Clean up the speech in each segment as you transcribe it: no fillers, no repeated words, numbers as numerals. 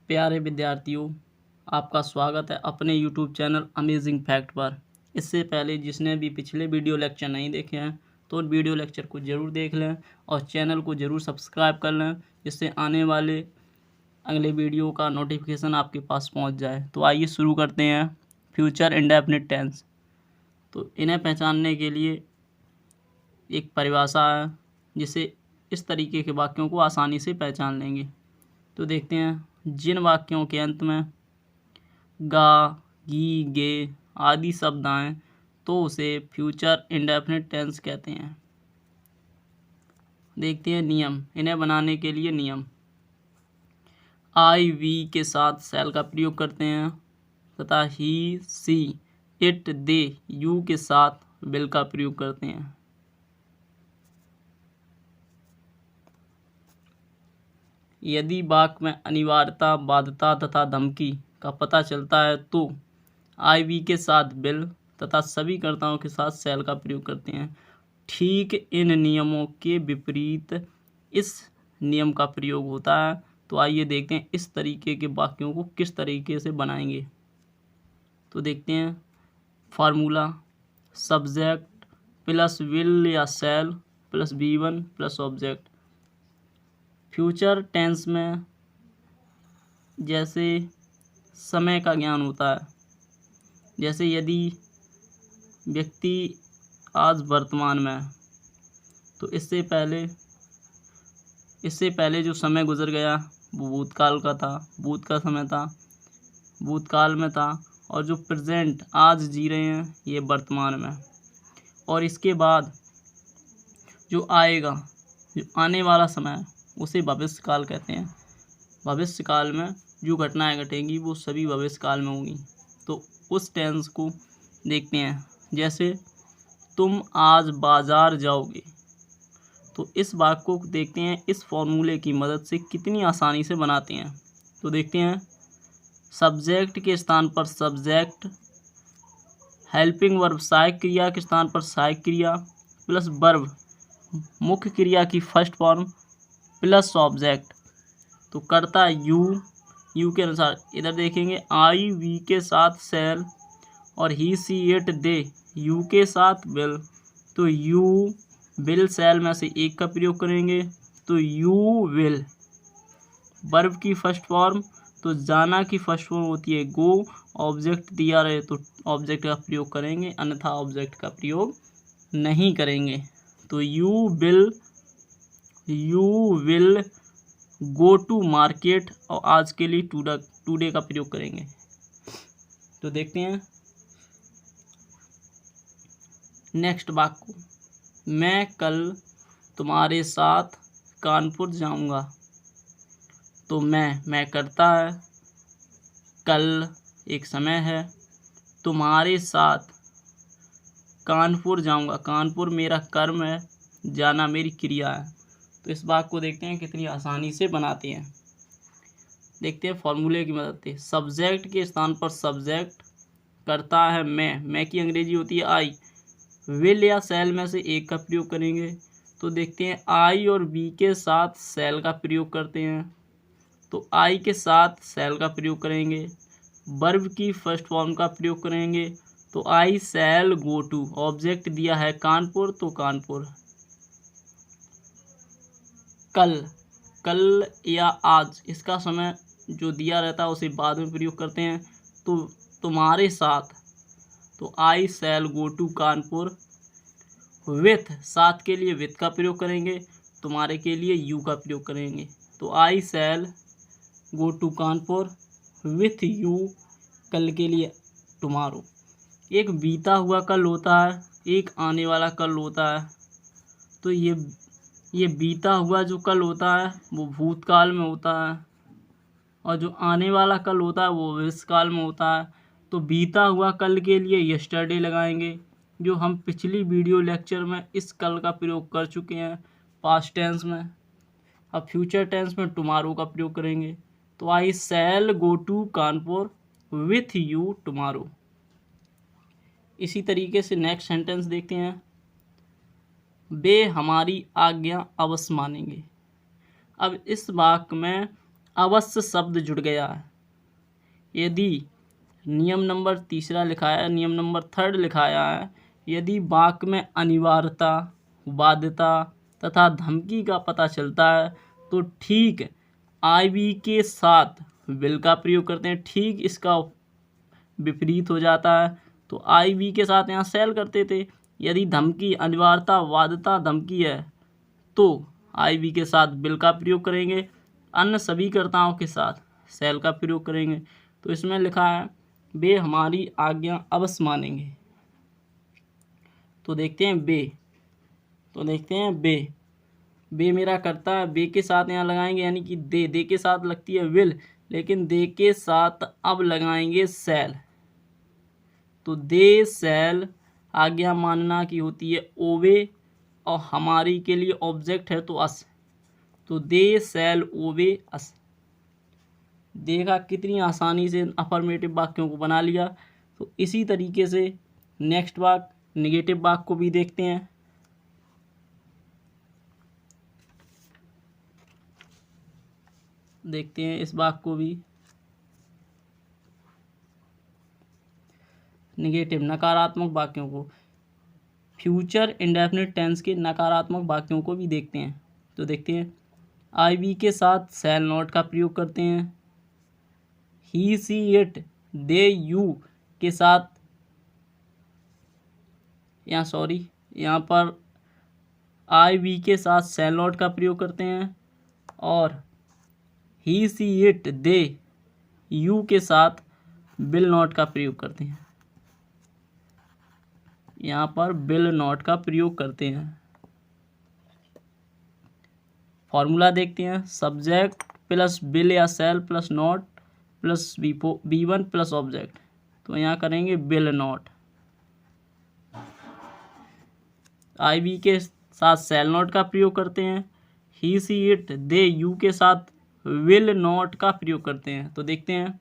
प्यारे विद्यार्थियों, आपका स्वागत है अपने YouTube चैनल अमेजिंग फैक्ट पर। इससे पहले जिसने भी पिछले वीडियो लेक्चर नहीं देखे हैं तो उन वीडियो लेक्चर को ज़रूर देख लें और चैनल को ज़रूर सब्सक्राइब कर लें, जिससे आने वाले अगले वीडियो का नोटिफिकेशन आपके पास पहुंच जाए। तो आइए शुरू करते हैं। Future indefinite tense. तो इन्हें पहचानने के लिए एक परिभाषा है, जिससे इस तरीके के वाक्यों को आसानी से पहचान लेंगे। तो देखते हैं, जिन वाक्यों के अंत में गा, गी, गे आदि शब्द आएं तो उसे फ्यूचर इंडेफिनिट टेंस कहते हैं। देखते हैं नियम। इन्हें बनाने के लिए नियम। आई, वी के साथ शैल का प्रयोग करते हैं तथा ही, सी, इट, दे, यू के साथ विल का प्रयोग करते हैं। यदि वाक्य में अनिवार्यता, बाध्यता तथा धमकी का पता चलता है तो आई, वी के साथ विल तथा सभी कर्ताओं के साथ शैल का प्रयोग करते हैं। ठीक इन नियमों के विपरीत इस नियम का प्रयोग होता है। तो आइए देखते हैं इस तरीके के वाक्यों को किस तरीके से बनाएंगे। तो देखते हैं फार्मूला। सब्जेक्ट प्लस विल या shall plus V1 plus object. Future tense में जैसे समय का ज्ञान होता है, जैसे यदि व्यक्ति आज वर्तमान में है तो इससे पहले जो समय गुजर गया वो भूतकाल का था, भूत का समय था, भूतकाल में था, और जो प्रेजेंट आज जी रहे हैं ये वर्तमान में। और इसके बाद जो आएगा, जो आने वाला समय है उसे भविष्यकाल कहते हैं। भविष्यकाल में जो घटनाएं घटेंगी वो सभी भविष्यकाल में होंगी। तो उस टेंस को देखते हैं, जैसे तुम आज बाजार जाओगे। तो इस वाक्य को देखते हैं इस फॉर्मूले की मदद से कितनी आसानी से बनाते हैं। तो देखते हैं, सब्जेक्ट के स्थान पर सब्जेक्ट, हेल्पिंग वर्ब सहायक क्रिया के स्थान पर सहायक क्रिया, प्लस वर्ब मुख्य क्रिया की फर्स्ट फॉर्म प्लस ऑब्जेक्ट। तो कर्ता यू के अनुसार इधर देखेंगे आई, वी के साथ शैल और ही, सी, इट, दे यू के साथ विल। तो यू विल शैल में से एक का प्रयोग करेंगे, तो यू विल। वर्ब की फर्स्ट फॉर्म, तो जाना की फर्स्ट फॉर्म होती है गो। ऑब्जेक्ट दिया रहे तो ऑब्जेक्ट का प्रयोग करेंगे, अन्यथा ऑब्जेक्ट का प्रयोग नहीं करेंगे। तो you will go to market, और आज के लिए टूडे का प्रयोग करेंगे। तो देखते हैं नेक्स्ट वाक्य को। मैं कल तुम्हारे साथ कानपुर जाऊंगा। तो मैं करता है, कल एक समय है, तुम्हारे साथ कानपुर जाऊंगा, कानपुर मेरा कर्म है, जाना मेरी क्रिया है। तो इस वाक्य को देखते हैं कितनी आसानी से बनाते हैं। देखते हैं फॉर्मूले की मदद से। सब्जेक्ट के स्थान पर सब्जेक्ट करता है मैं की अंग्रेजी होती है आई। विल या शैल में से एक का प्रयोग करेंगे। तो देखते हैं आई और बी के साथ शैल का प्रयोग करते हैं। तो आई के साथ शैल का प्रयोग करेंगे, वर्ब की फर्स्ट फॉर्म का प्रयोग करेंगे। तो I shall go to, object दिया है कानपुर, तो कानपुर। कल या आज इसका समय जो दिया रहता है उसे बाद में प्रयोग करते हैं। तो तुम्हारे साथ, तो I shall go to Kanpur. With, साथ के लिए विथ का प्रयोग करेंगे, तुम्हारे के लिए यू का प्रयोग करेंगे। तो I shall go to Kanpur with you, कल के लिए टुमारो। एक बीता हुआ कल होता है, एक आने वाला कल होता है। तो ये बीता हुआ जो कल होता है वो भूतकाल में होता है, और जो आने वाला कल होता है वो भविष्यकाल में होता है। तो बीता हुआ कल के लिए यस्टरडे लगाएंगे, जो हम पिछली वीडियो लेक्चर में इस कल का प्रयोग कर चुके हैं पास्ट टेंस में। अब फ्यूचर टेंस में टुमारो का प्रयोग करेंगे। तो I shall go to Kanpur with you tomorrow. इसी तरीके से नेक्स्ट सेंटेंस देखते हैं, वे हमारी आज्ञा अवश्य मानेंगे। अब इस वाक्य में अवश्य शब्द जुड़ गया है। यदि नियम नंबर 3 लिखा है, नियम नंबर 3 लिखाया है, यदि वाक्य में अनिवार्यता, बाध्यता तथा धमकी का पता चलता है तो ठीक आईवी के साथ विल का प्रयोग करते हैं। ठीक इसका विपरीत हो जाता है तो आईवी के साथ यहाँ सेल करते थे। यदि धमकी, अनिवार्यता, बाध्यता, धमकी है तो आईवी के साथ विल का प्रयोग करेंगे, अन्य सभी कर्ताओं के साथ सेल का प्रयोग करेंगे। तो इसमें लिखा है वे हमारी आज्ञा अवश्य मानेंगे। तो देखते हैं बे मेरा कर्ता है, बे के साथ यहाँ लगाएंगे यानी कि दे के साथ लगती है विल, लेकिन दे के साथ अब लगाएंगे सेल। तो दे सेल आज्ञा मानना की होती है ओबे, और हमारी के लिए ऑब्जेक्ट है तो अस, तो दे सेल ओबे अस। देखा कितनी आसानी से अफर्मेटिव वाक्यों को बना लिया। तो इसी तरीके से नेक्स्ट वाक्य निगेटिव वाक्य को भी देखते हैं। इस वाक्य को भी। निगेटिव नकारात्मक वाक्यों को, फ्यूचर इंडेफिनिट टेंस के नकारात्मक वाक्यों को भी देखते हैं। तो देखते हैं आईवी के साथ सेल नॉट का प्रयोग करते हैं। ही सी इट दे यू के साथ यहाँ पर आईवी के साथ सेल नॉट का प्रयोग करते हैं, और ही सी इट दे यू के साथ विल नॉट का प्रयोग करते हैं। यहाँ पर विल नॉट का प्रयोग करते हैं। फॉर्मूला देखते हैं, सब्जेक्ट प्लस विल या shall plus not plus V1 plus object. तो यहाँ करेंगे विल नॉट। आईवी के साथ सेल नॉट का प्रयोग करते हैं। ही सी इट दे यू के साथ विल नॉट का प्रयोग करते हैं। तो देखते हैं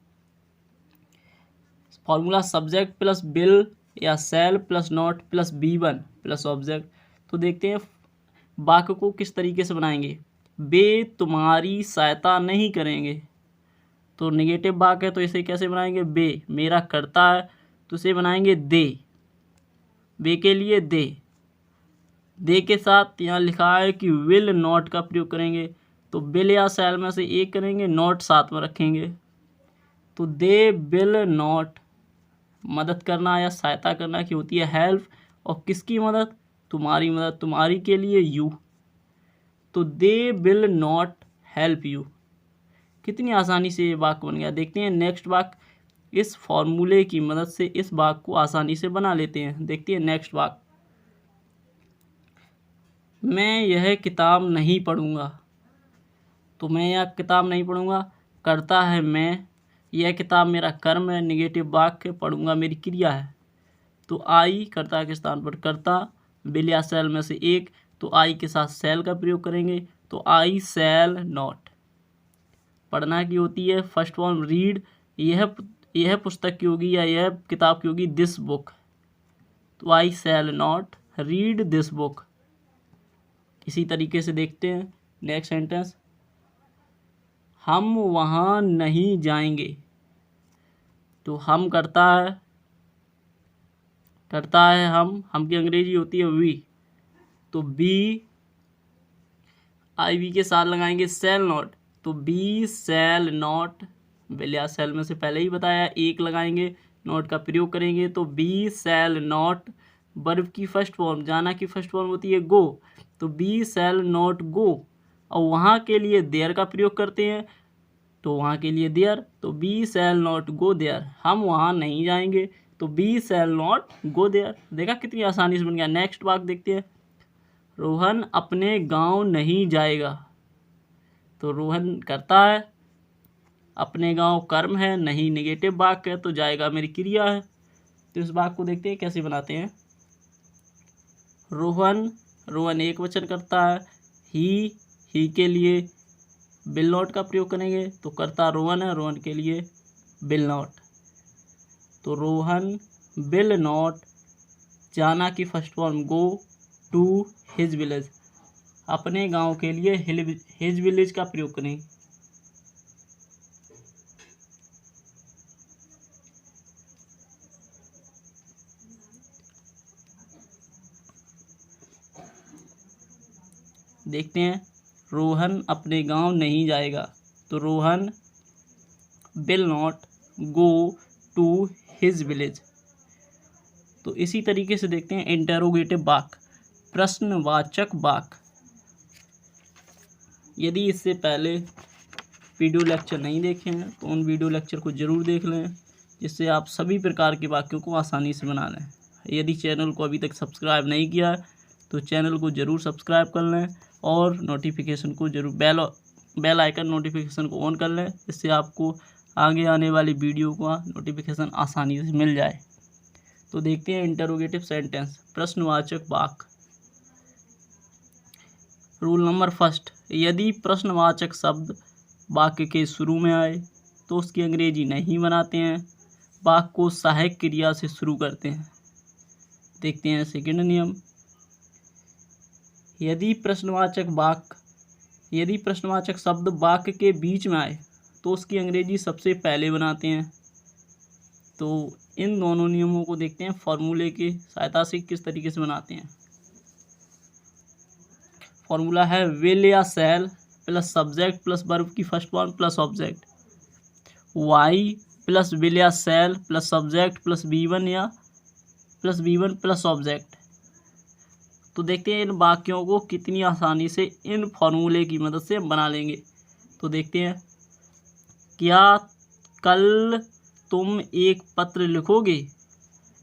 फॉर्मूला, सब्जेक्ट प्लस विल या shall plus not plus V1 plus object. तो देखते हैं वाक्य को किस तरीके से बनाएंगे। वे तुम्हारी सहायता नहीं करेंगे, तो नेगेटिव वाक्य है तो इसे कैसे बनाएंगे। वे मेरा कर्ता है तो इसे बनाएंगे दे, वे के लिए दे के साथ यहाँ लिखा है कि विल नॉट का प्रयोग करेंगे, तो विल या सेल में से एक करेंगे, नॉट साथ में रखेंगे। तो दे विल नॉट, मदद करना या सहायता करना की होती है हेल्प, और किसकी मदद, तुम्हारी मदद, तुम्हारी के लिए यू। तो they will not help you. कितनी आसानी से ये वाक्य बन गया। देखते हैं नेक्स्ट वाक्य, इस फॉर्मूले की मदद से इस वाक्य को आसानी से बना लेते हैं। देखते हैं नेक्स्ट वाक्य, मैं यह किताब नहीं पढ़ूंगा। तो मैं यह किताब नहीं पढ़ूंगा, करता है मैं, यह किताब मेरा कर्म है, निगेटिव वाक्य, पढ़ूंगा मेरी क्रिया है। तो आई कर्ता के स्थान पर कर्ता, विल या सेल में से एक, तो आई के साथ सेल का प्रयोग करेंगे। तो आई सेल नॉट, पढ़ना की होती है फर्स्ट फॉर्म रीड, यह पुस्तक की होगी या यह किताब की होगी दिस बुक। तो I shall not read this book. इसी तरीके से देखते हैं नेक्स्ट सेंटेंस, हम वहाँ नहीं जाएंगे। तो हम करता है हम की अंग्रेजी होती है वी, तो बी आई वी के साथ लगाएंगे सेल नॉट, तो बी सेल नॉट, विल या सेल में से पहले ही बताया एक लगाएंगे, नॉट का प्रयोग करेंगे। तो बी सेल नॉट, वर्ब की फर्स्ट फॉर्म, जाना की फर्स्ट फॉर्म होती है गो, तो बी सेल नॉट गो, और वहाँ के लिए देयर का प्रयोग करते हैं, तो वहाँ के लिए देयर, तो we shall not go there, हम वहाँ नहीं जाएंगे, तो we shall not go there. देखा कितनी आसानी से बन गया। नेक्स्ट वाक्य देखते हैं, रोहन अपने गांव नहीं जाएगा। तो रोहन करता है, अपने गांव कर्म है, नहीं नेगेटिव वाक्य है, तो जाएगा मेरी क्रिया है। तो इस वाक्य को देखते हैं कैसे बनाते हैं। रोहन एक वचन करता है, ही के लिए विल नॉट का प्रयोग करेंगे, तो करता रोहन है, रोहन के लिए विल नॉट। तो रोहन विल नॉट, जाना की first form go to his village, अपने गांव के लिए हिज विलेज का प्रयोग करें। देखते हैं, रोहन अपने गांव नहीं जाएगा, तो Rohan will not go to his village. तो इसी तरीके से देखते हैं इंटेरोगेटिव वाक्य, प्रश्नवाचक वाक्य। यदि इससे पहले वीडियो लेक्चर नहीं देखे हैं तो उन वीडियो लेक्चर को ज़रूर देख लें, जिससे आप सभी प्रकार के वाक्यों को आसानी से बना लें। यदि चैनल को अभी तक सब्सक्राइब नहीं किया तो चैनल को ज़रूर सब्सक्राइब कर लें और नोटिफिकेशन को ज़रूर बेल आइकन नोटिफिकेशन को ऑन कर लें, इससे आपको आगे आने वाली वीडियो का नोटिफिकेशन आसानी से मिल जाए। तो देखते हैं इंटरोगेटिव सेंटेंस, प्रश्नवाचक वाक्य। रूल नंबर फर्स्ट, यदि प्रश्नवाचक शब्द वाक्य के शुरू में आए तो उसकी अंग्रेजी नहीं बनाते हैं, वाक्य को सहायक क्रिया से शुरू करते हैं। देखते हैं सेकंड नियम, यदि प्रश्नवाचक शब्द वाक्य के बीच में आए तो उसकी अंग्रेजी सबसे पहले बनाते हैं। तो इन दोनों नियमों को देखते हैं फॉर्मूले की सहायता से किस तरीके से बनाते हैं। फॉर्मूला है विल या shall plus subject plus verb की first form plus object, Y plus will या shall plus subject plus V1 या प्लस V1 प्लस ऑब्जेक्ट। तो देखते हैं इन वाक्यों को कितनी आसानी से इन फॉर्मूले की मदद से बना लेंगे। तो देखते हैं, क्या कल तुम एक पत्र लिखोगे।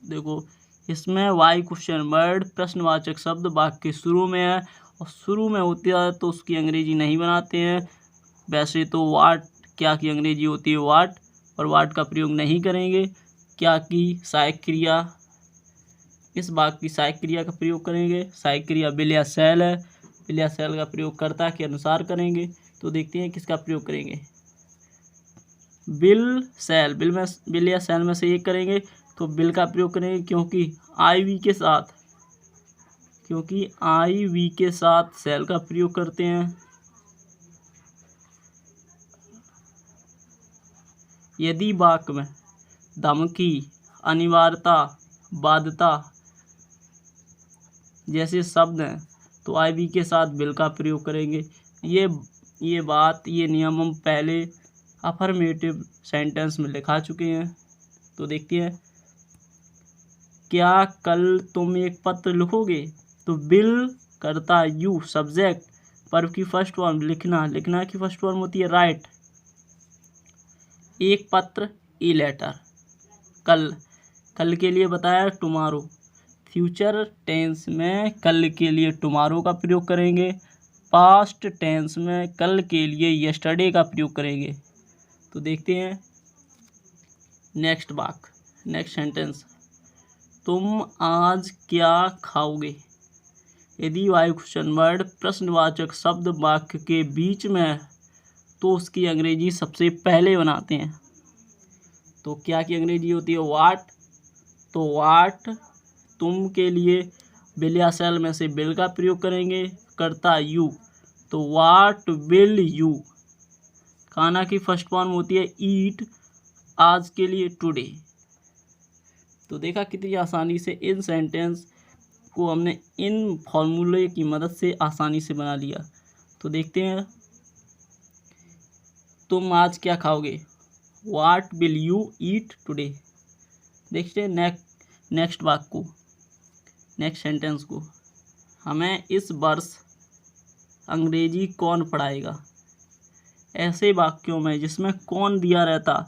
देखो इसमें वाई क्वेश्चन वर्ड प्रश्नवाचक शब्द वाक्य के शुरू में है और शुरू में होती है तो उसकी अंग्रेजी नहीं बनाते हैं। वैसे तो वाट क्या की अंग्रेजी होती है वाट, और वाट का प्रयोग नहीं करेंगे। क्या की सहायक क्रिया, इस वाक्य की सहायक क्रिया का प्रयोग करेंगे। सहायक क्रिया विल या शैल है, विल या शैल का प्रयोग कर्ता के अनुसार करेंगे। तो देखते हैं किसका प्रयोग करेंगे, विल शैल, विल या शैल में से एक करेंगे तो विल का प्रयोग करेंगे, क्योंकि आई वी के साथ शैल का प्रयोग करते हैं। यदि वाक्य में धमकी, अनिवार्यता, बाध्यता जैसे शब्द हैं तो आई वी के साथ विल का प्रयोग करेंगे। ये नियम हम पहले अफर्मेटिव सेंटेंस में लिखा चुके हैं। तो देखते हैं, क्या कल तुम एक पत्र लिखोगे, तो विल करता यू, सब्जेक्ट वर्ब की फर्स्ट फॉर्म लिखना की फर्स्ट फॉर्म होती है राइट, एक पत्र ए लेटर, कल के लिए बताया टुमारो, फ्यूचर टेंस में कल के लिए टुमारो का प्रयोग करेंगे, पास्ट टेंस में कल के लिए यस्टरडे का प्रयोग करेंगे। तो देखते हैं नेक्स्ट सेंटेंस, तुम आज क्या खाओगे। यदि वाई क्वेश्चन वर्ड प्रश्नवाचक शब्द वाक्य के बीच में है तो उसकी अंग्रेजी सबसे पहले बनाते हैं। तो क्या की अंग्रेजी होती है वाट, तो वाट तुम के लिए विल या शैल में से विल का प्रयोग करेंगे, करता यू, तो वाट विल यू। खाना की फर्स्ट फॉर्म होती है ईट, आज के लिए टुडे। तो देखा कितनी आसानी से इन सेंटेंस को हमने इन फॉर्मूले की मदद से आसानी से बना लिया। तो देखते हैं, तुम आज क्या खाओगे, what will you eat today. देखते हैं नेक्स्ट वाक्य को, नेक्स्ट सेंटेंस को, हमें इस वर्ष अंग्रेजी कौन पढ़ाएगा। ऐसे वाक्यों में जिसमें कौन दिया रहता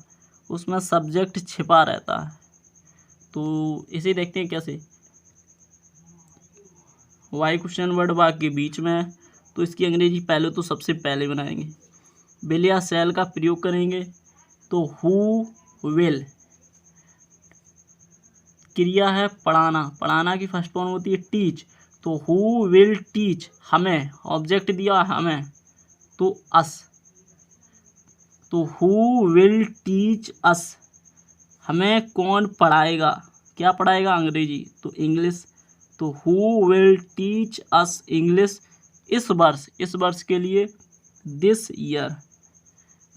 उसमें सब्जेक्ट छिपा रहता है। तो इसे देखते हैं कैसे, वाई क्वेश्चन वर्ड वाक्य के बीच में है तो इसकी अंग्रेजी पहले तो सबसे पहले बनाएंगे, विल या शैल का प्रयोग करेंगे। तो हु विल, क्रिया है पढ़ाना की फर्स्ट फॉर्म होती है टीच, तो हु विल टीच, हमें ऑब्जेक्ट दिया हमें तो अस, तो हु विल टीच अस, हमें कौन पढ़ाएगा, क्या पढ़ाएगा अंग्रेजी, तो इंग्लिश, तो who will teach us English इस वर्ष के लिए दिस ईयर।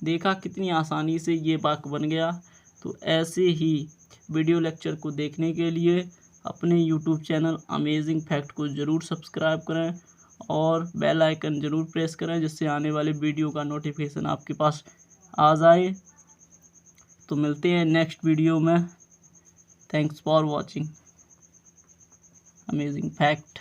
देखा कितनी आसानी से ये वाक्य बन गया। तो ऐसे ही वीडियो लेक्चर को देखने के लिए अपने YouTube चैनल अमेजिंग फैक्ट को ज़रूर सब्सक्राइब करें और बेल आइकन ज़रूर प्रेस करें जिससे आने वाली वीडियो का नोटिफिकेशन आपके पास आ जाए। तो मिलते हैं नेक्स्ट वीडियो में। Thanks for watching amazing fact.